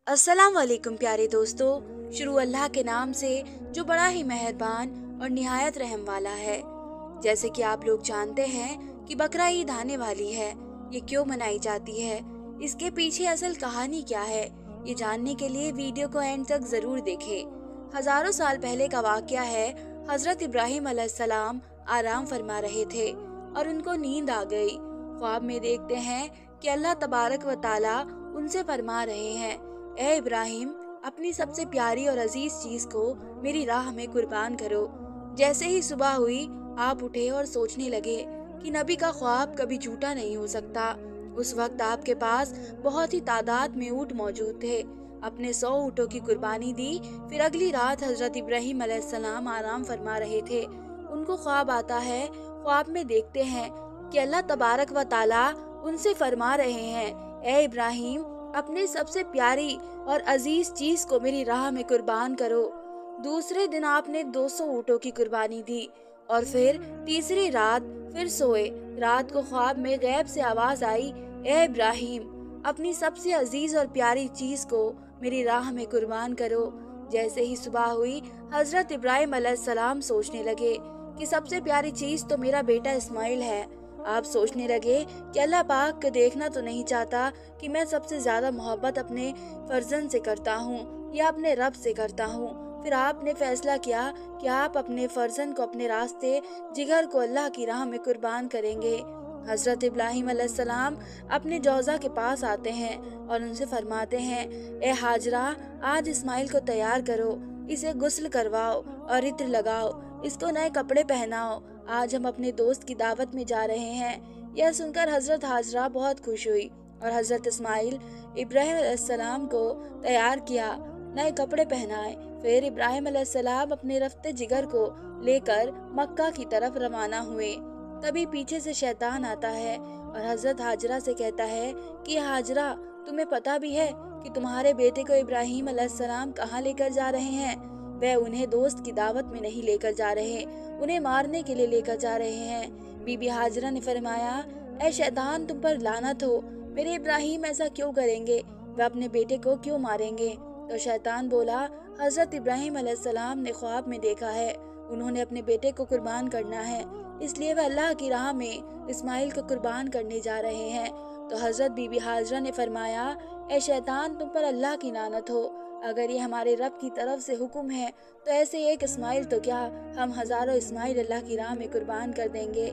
अस्सलाम वालेकुम प्यारे दोस्तों। शुरू अल्लाह के नाम से जो बड़ा ही मेहरबान और निहायत रहम वाला है। जैसे कि आप लोग जानते हैं कि बकरा ईद आने वाली है। ये क्यों मनाई जाती है, इसके पीछे असल कहानी क्या है, ये जानने के लिए वीडियो को एंड तक जरूर देखें। हजारों साल पहले का वाकया है। हजरत इब्राहिम अलैहिस्सलाम आराम फरमा रहे थे और उनको नींद आ गई। ख्वाब में देखते हैं कि अल्लाह तबारक व ताला उनसे फरमा रहे हैं, ए इब्राहिम, अपनी सबसे प्यारी और अजीज चीज को मेरी राह में कुर्बान करो। जैसे ही सुबह हुई, आप उठे और सोचने लगे कि नबी का ख्वाब कभी झूठा नहीं हो सकता। उस वक्त आपके पास बहुत ही तादाद में ऊँट मौजूद थे। अपने 100 ऊँटों की कुर्बानी दी। फिर अगली रात हजरत इब्राहिम अलैहिस्सलाम आराम फरमा रहे थे। उनको ख्वाब आता है। ख्वाब में देखते हैं कि अल्लाह तबारक व ताला उनसे फरमा रहे हैं, ए इब्राहिम, अपनी सबसे प्यारी और अजीज चीज को मेरी राह में कुर्बान करो। दूसरे दिन आपने 200 ऊँटों की कुर्बानी दी और फिर तीसरी रात फिर सोए। रात को ख्वाब में गैब से आवाज आई, ए इब्राहिम, अपनी सबसे अजीज और प्यारी चीज को मेरी राह में कुर्बान करो। जैसे ही सुबह हुई, हजरत इब्राहिम अलैहिस्सलाम सोचने लगे कि सबसे प्यारी चीज तो मेरा बेटा इस्माइल है। आप सोचने लगे कि अल्लाह पाक को देखना तो नहीं चाहता कि मैं सबसे ज्यादा मोहब्बत अपने फर्जंद से करता हूँ या अपने रब से करता हूँ। फिर आपने फैसला किया कि आप अपने फर्जंद को, अपने रास्ते, जिगर को अल्लाह की राह में कुर्बान करेंगे। हजरत इब्राहिम अलैहिस्सलाम अपने जौजा के पास आते हैं और उनसे फरमाते हैं, ए हाजरा, आज इस्माइल को तैयार करो, इसे गुस्ल करवाओ और इत्र लगाओ, इसको नए कपड़े पहनाओ। आज हम अपने दोस्त की दावत में जा रहे हैं। यह सुनकर हजरत हाजरा बहुत खुश हुई और हजरत इस्माइल इब्राहिम अलैहिस्सलाम को तैयार किया, नए कपड़े पहनाए। फिर इब्राहिम अलैहिस्सलाम अपने रफ्ते जिगर को लेकर मक्का की तरफ रवाना हुए। तभी पीछे से शैतान आता है और हजरत हाजरा से कहता है कि हाजरा, तुम्हें पता भी है कि तुम्हारे बेटे को इब्राहिम अलैहिस्सलाम कहाँ लेकर जा रहे हैं? वह उन्हें दोस्त की दावत में नहीं लेकर जा रहे, उन्हें मारने के लिए लेकर जा रहे हैं। बीबी हाजरा ने फरमाया, ऐ शैतान, तुम पर लानत हो, मेरे इब्राहिम ऐसा क्यों करेंगे? वह अपने बेटे को क्यों मारेंगे? तो शैतान बोला, हजरत इब्राहिम अलैहिस्सलाम ने ख्वाब में देखा है, उन्होंने अपने बेटे को कुर्बान करना है, इसलिए वह अल्लाह की राह में इस्माइल को कुर्बान करने जा रहे हैं। तो हजरत बीबी हाजरा ने फरमाया, ऐ शैतान, तुम पर अल्लाह की लानत हो, अगर ये हमारे रब की तरफ से हुक्म है तो ऐसे एक इस्माइल तो क्या, हम हजारों इस्माइल अल्लाह की राह में कुर्बान कर देंगे।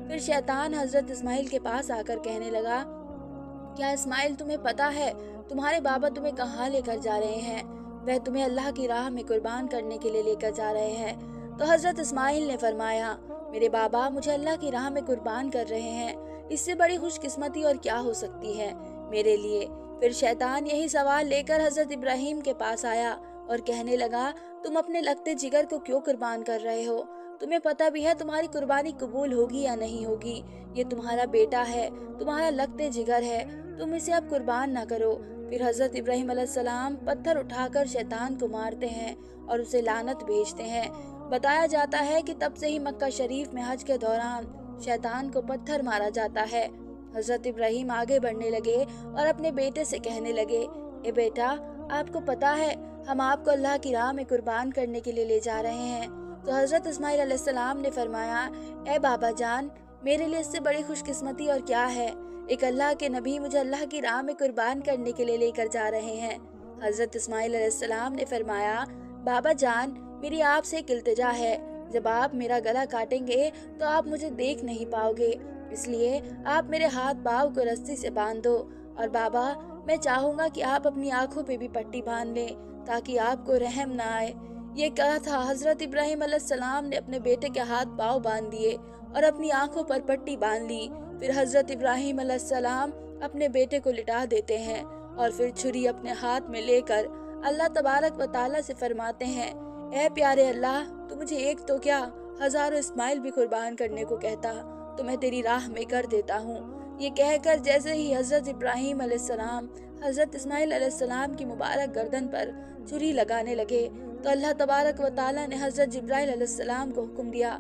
फिर शैतान हजरत इस्माइल के पास आकर कहने लगा, क्या इस्माइल, तुम्हें पता है तुम्हारे बाबा तुम्हें कहाँ लेकर जा रहे हैं? वह तुम्हें अल्लाह की राह में कुर्बान करने के लिए लेकर जा रहे हैं। तो हजरत इस्माइल ने फरमाया, मेरे बाबा मुझे अल्लाह की राह में कुर्बान कर रहे हैं, इससे बड़ी खुशकिस्मती और क्या हो सकती है मेरे लिए। फिर शैतान यही सवाल लेकर हजरत इब्राहिम के पास आया और कहने लगा, तुम अपने लगते जिगर को क्यों कुर्बान कर रहे हो? तुम्हें पता भी है तुम्हारी कुर्बानी कबूल होगी या नहीं होगी? ये तुम्हारा बेटा है, तुम्हारा लगते जिगर है, तुम इसे अब कुर्बान ना करो। फिर हजरत इब्राहिम अलैहिस्सलाम पत्थर उठाकर शैतान को मारते हैं और उसे लानत भेजते हैं। बताया जाता है कि तब से ही मक्का शरीफ में हज के दौरान शैतान को पत्थर मारा जाता है। हजरत इब्राहिम आगे बढ़ने लगे और अपने बेटे से कहने लगे, ए बेटा, आपको पता है हम आपको अल्लाह की राह में कुर्बान करने के लिए ले जा रहे हैं। तो हजरत इस्माइल अलैहिस्सलाम ने फरमाया, ए बाबा जान, मेरे लिए इससे बड़ी खुशकिस्मती और क्या है? एक अल्लाह के नबी मुझे अल्लाह की राह में कुर्बान करने के लिए लेकर जा रहे हैं। हजरत इस्माइल अलैहिस्सलाम ने फरमाया, बाबा जान, मेरी आपसे एक इल्तिजा है, जब आप मेरा गला काटेंगे तो आप मुझे देख नहीं पाओगे, इसलिए आप मेरे हाथ पाँव को रस्सी से बांध दो। और बाबा, मैं चाहूँगा कि आप अपनी आंखों पे भी पट्टी बांध लें ताकि आपको रहम ना आए। ये कहा था हजरत इब्राहिम अलैहिस्सलाम ने अपने बेटे के हाथ पाँव बांध दिए और अपनी आंखों पर पट्टी बांध ली। फिर हजरत इब्राहिम अलैहिस्सलाम अपने बेटे को लिटा देते हैं और फिर छुरी अपने हाथ में लेकर अल्लाह तबारक व ताला से फरमाते हैं, ए प्यारे अल्लाह, तू मुझे एक तो क्या हजारों इस्माइल भी कुर्बान करने को कहता तो मैं तेरी राह में कर देता हूँ। ये कहकर जैसे ही हजरत इब्राहिम अलैहिस्सलाम हजरत इस्माइल अलैहिस्सलाम की मुबारक गर्दन पर छुरी लगाने लगे तो अल्लाह तबारक व ताला ने हजरत जिब्राइल अलैहिस्सलाम को हुक्म दिया,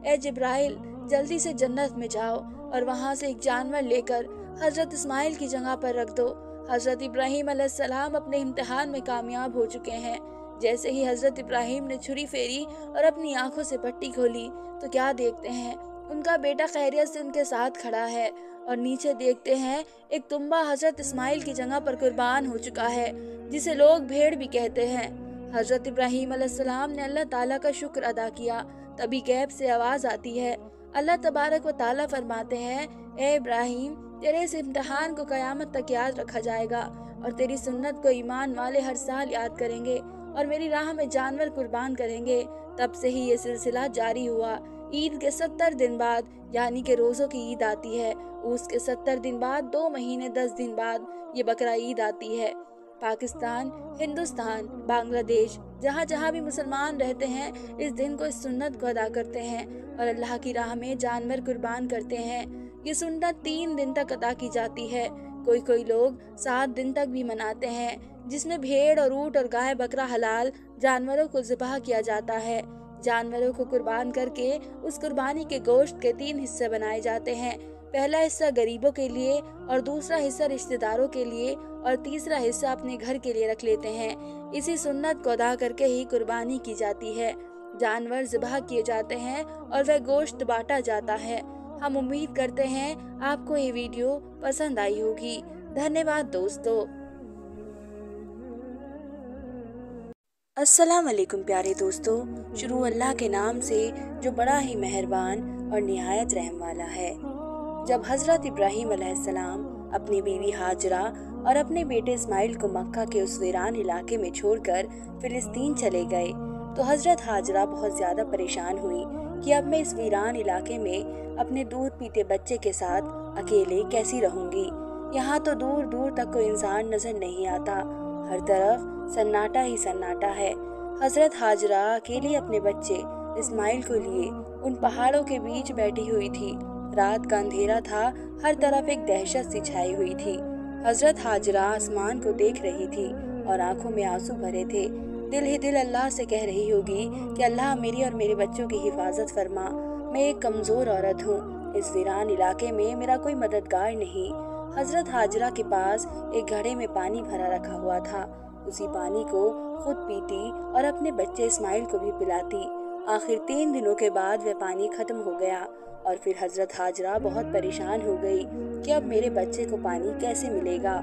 ए जिब्राइल, जल्दी से जन्नत में जाओ और वहाँ से एक जानवर लेकर हजरत इस्माइल की जगह पर रख दो। हज़रत इब्राहीम अलैहिस्सलाम अपने इम्तिहान में कामयाब हो चुके हैं। जैसे ही हज़रत इब्राहीम ने छुरी फेरी और अपनी आंखों से पट्टी खोली तो क्या देखते हैं, उनका बेटा खैरियत से उनके साथ खड़ा है और नीचे देखते हैं एक तुम्बा हज़रत इस्माइल की जगह पर कुर्बान हो चुका है, जिसे लोग भेड़ भी कहते हैं। हज़रत इब्राहीम अलैहिस्सलाम ने अल्लाह ताला का शुक्र अदा किया। तभी गैब से आवाज़ आती है। अल्लाह तबारक व ताला फरमाते हैं, ए इब्राहीम, तेरे इस इम्तिहान को क़यामत तक याद रखा जाएगा और तेरी सुन्नत को ईमान वाले हर साल याद करेंगे और मेरी राह में जानवर कुर्बान करेंगे। तब से ही ये सिलसिला जारी हुआ। ईद के 70 दिन बाद यानी कि रोज़ों की ईद आती है। उसके 70 दिन बाद 2 महीने 10 दिन बाद ये बकरा ईद आती है। पाकिस्तान, हिंदुस्तान, बांग्लादेश, जहाँ जहाँ भी मुसलमान रहते हैं, इस दिन को, इस सुन्नत को अदा करते हैं और अल्लाह की राह में जानवर कुर्बान करते हैं। ये सुन्नत 3 दिन तक अदा की जाती है। कोई लोग 7 दिन तक भी मनाते हैं, जिसमें भेड़ और ऊँट और गाय बकरा हलाल जानवरों को ज़िबह किया जाता है। जानवरों को कुर्बान करके उस कुर्बानी के गोश्त के 3 हिस्से बनाए जाते हैं। पहला हिस्सा गरीबों के लिए और दूसरा हिस्सा रिश्तेदारों के लिए और तीसरा हिस्सा अपने घर के लिए रख लेते हैं। इसी सुन्नत को अदा करके ही कुर्बानी की जाती है। जानवर ज़िबह किए जाते हैं और वह गोश्त बांटा जाता है। हम उम्मीद करते हैं आपको ये वीडियो पसंद आई होगी। धन्यवाद दोस्तों। अस्सलाम वालेकुम प्यारे दोस्तों। शुरू अल्लाह के नाम से जो बड़ा ही मेहरबान और निहायत रहम वाला है। जब हज़रत इब्राहीम अलैहिस्सलाम अपनी बीवी हाजरा और अपने बेटे इस्माइल को मक्का के उस वीरान इलाके में छोड़कर फिलिस्तीन चले गए तो हज़रत हाजरा बहुत ज़्यादा परेशान हुई कि अब मैं इस वीरान इलाके में अपने दूध पीते बच्चे के साथ अकेले कैसी रहूंगी। यहाँ तो दूर दूर तक कोई इंसान नजर नहीं आता, हर तरफ सन्नाटा ही सन्नाटा है। हज़रत हाजरा अकेले अपने बच्चे इस्माइल को लिए उन पहाड़ों के बीच बैठी हुई थी। रात का अंधेरा था, हर तरफ एक दहशत सी छाई हुई थी। हज़रत हाजरा आसमान को देख रही थी और आंखों में आंसू भरे थे। दिल ही दिल अल्लाह से कह रही होगी कि अल्लाह मेरी और मेरे बच्चों की हिफाजत फरमा। मैं एक कमज़ोर औरत हूँ, इस वीरान इलाके में मेरा कोई मददगार नहीं। हज़रत हाजरा के पास एक घड़े में पानी भरा रखा हुआ था। उसी पानी को खुद पीती और अपने बच्चे इस्माइल को भी पिलाती। आखिर 3 दिनों के बाद वह पानी खत्म हो गया और फिर हज़रत हाजरा बहुत परेशान हो गई कि अब मेरे बच्चे को पानी कैसे मिलेगा।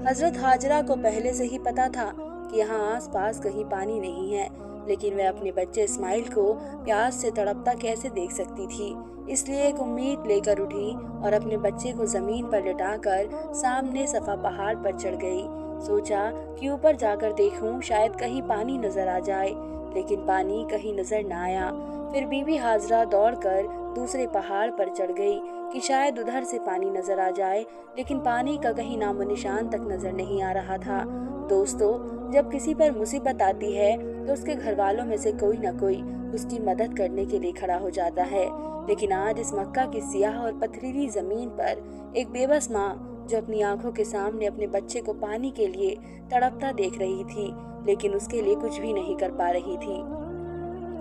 हज़रत हाजरा को पहले से ही पता था कि यहाँ आसपास कहीं पानी नहीं है, लेकिन वह अपने बच्चे इस्माइल को प्यास से तड़पता कैसे देख सकती थी। इसलिए एक उम्मीद लेकर उठी और अपने बच्चे को ज़मीन पर लिटाकर सामने सफ़ा पहाड़ पर चढ़ गई। सोचा कि ऊपर जाकर देखूं, शायद कहीं पानी नज़र आ जाए, लेकिन पानी कहीं नज़र न आया। फिर बीबी हाजरा दौड़कर दूसरे पहाड़ पर चढ़ गई कि शायद उधर से पानी नज़र आ जाए, लेकिन पानी का कहीं नामो निशान तक नज़र नहीं आ रहा था। दोस्तों, जब किसी पर मुसीबत आती है तो उसके घर वालों में से कोई न कोई उसकी मदद करने के लिए खड़ा हो जाता है। लेकिन आज इस मक्का की सियाह और पथरीली ज़मीन पर एक बेबस माँ जो अपनी आंखों के सामने अपने बच्चे को पानी के लिए तड़पता देख रही थी, लेकिन उसके लिए कुछ भी नहीं कर पा रही थी।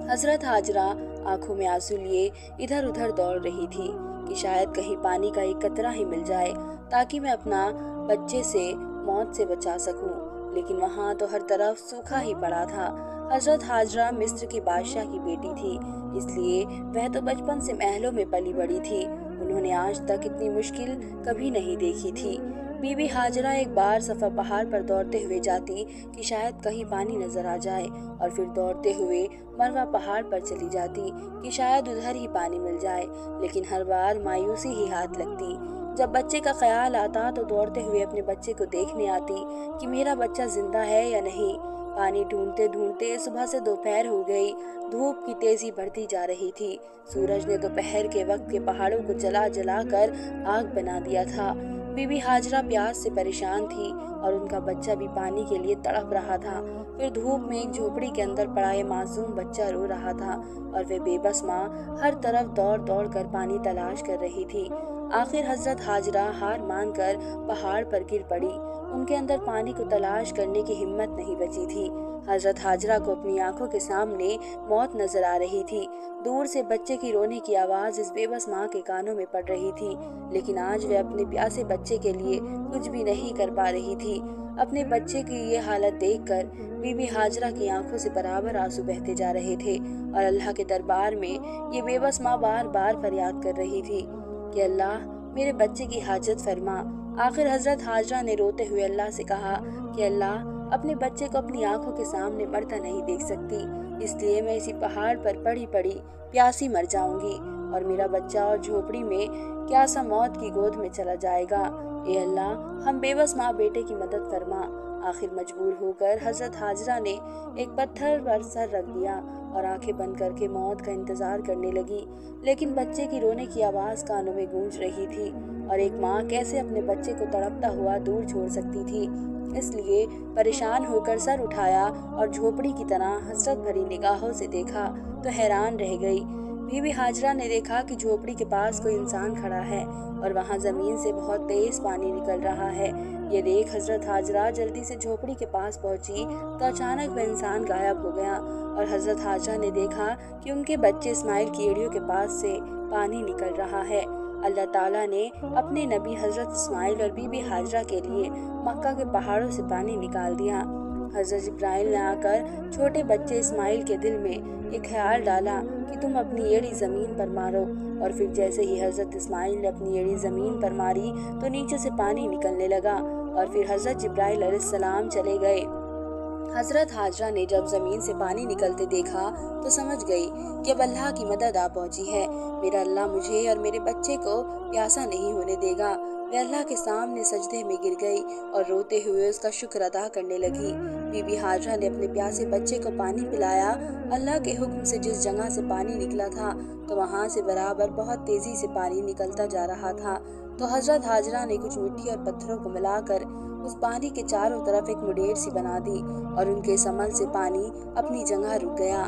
हज़रत हाजरा आंखों में आंसू लिए इधर उधर दौड़ रही थी कि शायद कहीं पानी का एक कतरा ही मिल जाए ताकि मैं अपना बच्चे से मौत से बचा सकूं। लेकिन वहाँ तो हर तरफ सूखा ही पड़ा था। हज़रत हाजरा मिस्र की बादशाह की बेटी थी, इसलिए वह तो बचपन से महलों में पली बड़ी थी। उन्होंने आज तक इतनी मुश्किल कभी नहीं देखी थी। बीबी हाजरा एक बार सफ़ा पहाड़ पर दौड़ते हुए जाती कि शायद कहीं पानी नजर आ जाए और फिर दौड़ते हुए मरवा पहाड़ पर चली जाती कि शायद उधर ही पानी मिल जाए, लेकिन हर बार मायूसी ही हाथ लगती। जब बच्चे का ख्याल आता तो दौड़ते हुए अपने बच्चे को देखने आती कि मेरा बच्चा जिंदा है या नहीं। पानी ढूंढते ढूंढते सुबह से दोपहर हो गई। धूप की तेजी बढ़ती जा रही थी। सूरज ने दोपहर के वक्त के पहाड़ों को जला जला कर आग बना दिया था। बीबी हाजरा प्यास से परेशान थी और उनका बच्चा भी पानी के लिए तड़प रहा था। फिर धूप में एक झोपड़ी के अंदर पड़ा ये मासूम बच्चा रो रहा था और वे बेबस माँ हर तरफ दौड़ दौड़ कर पानी तलाश कर रही थी। आखिर हज़रत हाजरा हार मानकर पहाड़ पर गिर पड़ी। ان کے اندر پانی کو تلاش کرنے کی ہمت نہیں بچی تھی۔ حضرت حاجرہ کو اپنی آنکھوں کے سامنے موت نظر آ رہی تھی۔ دور سے بچے کی رونے کی آواز اس بے بس ماں کے کانوں میں پڑ رہی تھی، لیکن آج وہ اپنے پیاسے بچے کے لیے کچھ بھی نہیں کر پا رہی تھی۔ اپنے بچے کی یہ حالت دیکھ کر بی بی حاجرہ کی آنکھوں سے برابر آنسو بہتے جا رہے تھے، اور اللہ کے دربار میں یہ بے بس ماں بار بار فریاد کر رہی تھی کہ اللہ میرے بچے کی حاجت فرما۔ آخر حضرت حاجرہ نے روتے ہوئے اللہ سے کہا کہ اللہ اپنے بچے کو اپنی آنکھوں کے سامنے مرتا نہیں دیکھ سکتی، اس لیے میں اسی پہاڑ پر پڑی پڑی پیاسی مر جاؤں گی، اور میرا بچہ اور جھوپڑی میں کیا سا موت کی گود میں چلا جائے گا۔ اے اللہ ہم بے بس ماں بیٹے کی مدد فرما۔ آخر مجبور ہو کر حضرت حاجرہ نے ایک پتھر پر سر رکھ دیا اور آنکھیں بند کر کے موت کا انتظار کرنے لگی، لیکن بچے کی رونے کی آواز کانوں میں گونج رہی تھی، اور ایک ماں کیسے اپنے بچے کو تڑپتا ہوا دور چھوڑ سکتی تھی۔ اس لیے پریشان ہو کر سر اٹھایا اور جھوپڑی کی طرح حسرت بھری نگاہوں سے دیکھا تو حیران رہ گئی۔ بی بی حاجرہ نے دیکھا کہ جھوپڑی کے پاس کوئی انسان کھڑا ہے اور وہاں زمین سے بہت تیز پانی نکل رہا ہے۔ یہ دیکھ حضرت حاجرہ جلدی سے جھوپڑی کے پاس پہنچی تو اچانک وہ انسان غائب ہو گیا، اور حضرت حاجرہ نے دیکھا کہ ان کے بچے اسماعیل کی ایڑیوں کے پاس سے پانی نکل رہا ہے۔ اللہ تعالیٰ نے اپنے نبی حضرت اسماعیل اور بی بی حاجرہ کے لیے مکہ کے پہاڑوں سے پانی نکال دیا۔ حضرت جبرائیل نے آ کر چھوٹے بچے اسماعیل کے دل میں یہ خیال ڈالا کہ تم اپنی ایڑی زمین پر مارو، اور پھر جیسے ہی حضرت اسماعیل نے اپنی ایڑی زمین پر ماری تو نیچے سے پانی نکلنے لگا، اور پھر حضرت جبرائیل علیہ السلام چلے گئے۔ حضرت حاجرہ نے جب زمین سے پانی نکلتے دیکھا تو سمجھ گئی کہ اب اللہ کی مدد آ پہنچی ہے، میرا اللہ مجھے اور میرے بچے کو پیاسا نہیں ہونے دے گا۔ وہ اللہ کے سامنے سجدے میں گر گئی اور روتے ہوئے اس کا شکر ادا کرنے لگی۔ بی بی حاجرہ نے اپنے پیاسے بچے کو پانی پلایا۔ اللہ کے حکم سے جس جگہ سے پانی نکلا تھا تو وہاں سے برابر بہت تیزی سے پانی نکلتا جا رہا تھا، تو حضرت حاجرہ نے کچھ مٹی اور پتھروں کو ملا کر اس پانی کے چاروں طرف ایک مڈیر سی بنا دی، اور ان کے اس عمل سے پانی اپنی جگہ رک گیا۔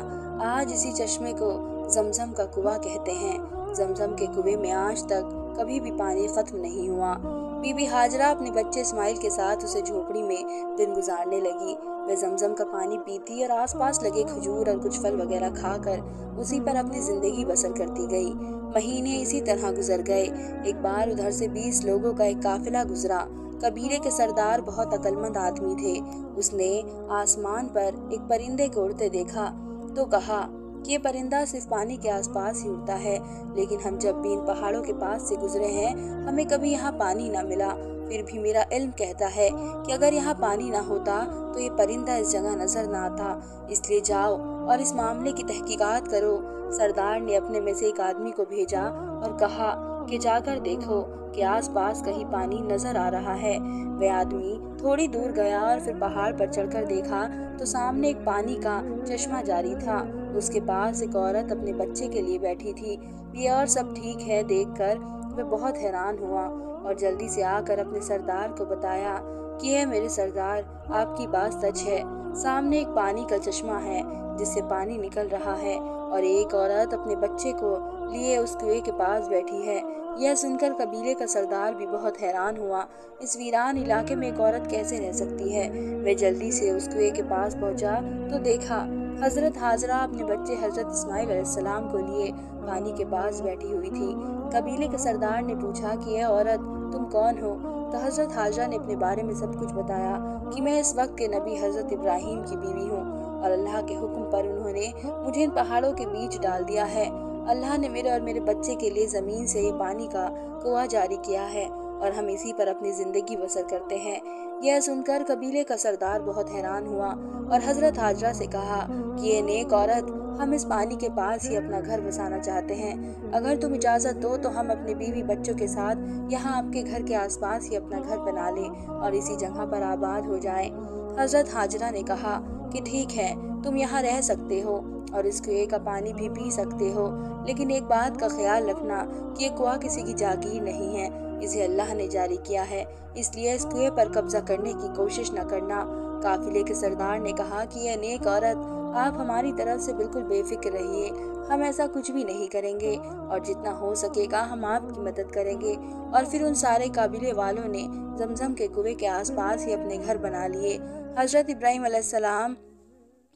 آج اسی چشمے کو زمزم کا کنواں کہتے ہیں۔ زمزم کے کنویں میں آج تک کبھی بھی پانی ختم نہیں ہوا۔ بی بی حاجرہ اپنے بچے اسماعیل کے ساتھ اسے جھوپڑی میں دن گزارنے لگی۔ وہ زمزم کا پانی پیتی اور آس پاس لگے کھجور اور کچھ پھل وغیرہ کھا کر اسی پر اپنی زندگی بسر کرتی گئی۔ مہینے اسی طرح گزر گئے۔ ایک بار ادھر سے 20 لوگوں کا ایک قافلہ گزرا۔ قبیلے کے سردار بہت عقل مند آدمی تھے۔ اس نے آسمان پر ایک پرندے کو اڑتے دیکھا تو کہا کہ یہ پرندہ صرف پانی کے آس پاس ہی اڑتا ہے، لیکن ہم جب بھی ان پہاڑوں کے پاس سے گزرے ہیں ہمیں کبھی یہاں پانی نہ ملا۔ پھر بھی میرا علم کہتا ہے کہ اگر یہاں پانی نہ ہوتا تو یہ پرندہ اس جگہ نظر نہ آتا، اس لیے جاؤ اور اس معاملے کی تحقیقات کرو۔ سردار نے اپنے میں سے ایک آدمی کو بھیجا اور کہا کہ جا کر دیکھو کہ آس پاس کہیں پانی نظر آ رہا ہے۔ وہ آدمی تھوڑی دور گیا اور پھر پہاڑ پر چڑھ کر دیکھا تو سامنے ایک پانی کا چشمہ جاری تھا۔ اس کے پاس ایک عورت اپنے بچے کے لیے بیٹھی تھی۔ یہ اور سب ٹھیک ہے دیکھ کر وہ بہت حیران ہوا اور جلدی سے آ کر اپنے سردار کو بتایا کہ اے میرے سردار، آپ کی بات سچ ہے، سامنے ایک پانی کا چشمہ ہے جس سے پانی نکل رہا ہے، اور ایک عورت اپنے بچے کو لیے اس کنویں کے پاس بیٹھی ہے۔ یہ سن کر قبیلے کا سردار بھی بہت حیران ہوا۔ اس ویران علاقے میں ایک عورت کیسے رہ سکتی ہے؟ وہ جلدی سے اس کنویں کے پاس پہنچا تو دیکھا حضرت حاجرہ اپنے بچے حضرت اسماعیل علیہ السلام کو لیے پانی کے پاس بیٹھی ہوئی تھی۔ قبیلے کے سردار نے پوچھا کہ اے عورت، تم کون ہو؟ تو حضرت حاجرہ نے اپنے بارے میں سب کچھ بتایا کہ میں اس وقت کے نبی حضرت ابراہیم کی بیوی ہوں، اور اللہ کے حکم پر انہوں نے مجھے ان پہاڑوں کے بیچ ڈال دیا ہے۔ اللہ نے میرے اور میرے بچے کے لیے زمین سے یہ پانی کا کنواں جاری کیا ہے، اور ہم اسی پر اپنی زندگی بسر کرتے ہیں۔ یہ سن کر قبیلے کا سردار بہت حیران ہوا اور حضرت حاجرہ سے کہا کہ یہ نیک عورت، ہم اس پانی کے پاس ہی اپنا گھر بسانا چاہتے ہیں۔ اگر تم اجازت دو تو ہم اپنی بیوی بچوں کے ساتھ یہاں آپ کے گھر کے آس پاس ہی اپنا گھر بنا لیں اور اسی جگہ پر آباد ہو جائیں۔ حضرت حاجرہ نے کہا کہ ٹھیک ہے، تم یہاں رہ سکتے ہو اور اس کنویں کا پانی بھی پی سکتے ہو، لیکن ایک بات کا خیال رکھنا کہ یہ کنواں کسی کی جاگیر نہیں ہے، اسے اللہ نے جاری کیا ہے، اس لیے اس کنویں پر قبضہ کرنے کی کوشش نہ کرنا۔ काफिले के सरदार ने कहा कि यह नेक औरत, आप हमारी तरफ से बिल्कुल बेफिक्र रहिए, हम ऐसा कुछ भी नहीं करेंगे और जितना हो सकेगा हम आपकी मदद करेंगे। और फिर उन सारे काबिले वालों ने जमजम के कुएं के आसपास ही अपने घर बना लिए। हजरत इब्राहीम अलैहिस्सलाम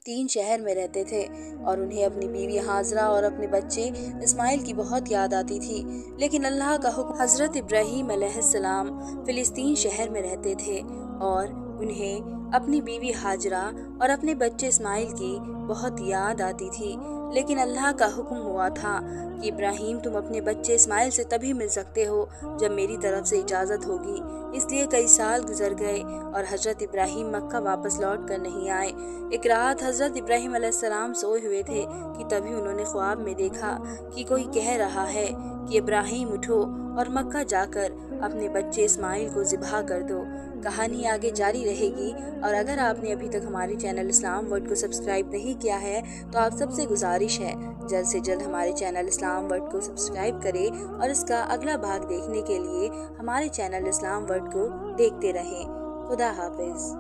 3 शहर में रहते थे और उन्हें अपनी बीवी हाजरा और अपने बच्चे इस्माइल की बहुत याद आती थी। लेकिन अल्लाह का हुक्म, हजरत इब्राहीम अलैहिस्सलाम फिलिस्तीन शहर में रहते थे और उन्हें अपनी बीवी हाजरा और अपने बच्चे इस्माइल की बहुत याद आती थी। लेकिन अल्लाह का हुक्म हुआ था कि इब्राहीम, तुम अपने बच्चे इस्माइल से तभी मिल सकते हो जब मेरी तरफ से इजाज़त होगी। इसलिए कई साल गुजर गए और हजरत इब्राहीम मक्का वापस लौट कर नहीं आए। एक रात हजरत इब्राहीम अलैहिस्सलाम सोए हुए थे कि तभी उन्होंने ख्वाब में देखा कि कोई कह रहा है कि इब्राहीम उठो और मक्का जाकर अपने बच्चे इस्माइल को ज़िबह कर दो। कहानी आगे जारी रहेगी और अगर आपने अभी तक हमारे चैनल इस्लाम वर्ल्ड को सब्सक्राइब नहीं किया है तो आप सबसे गुजारिश है जल्द से जल्द हमारे चैनल इस्लाम वर्ल्ड को सब्सक्राइब करें और इसका अगला भाग देखने के लिए हमारे चैनल इस्लाम वर्ल्ड को देखते रहें। खुदा हाफिज़।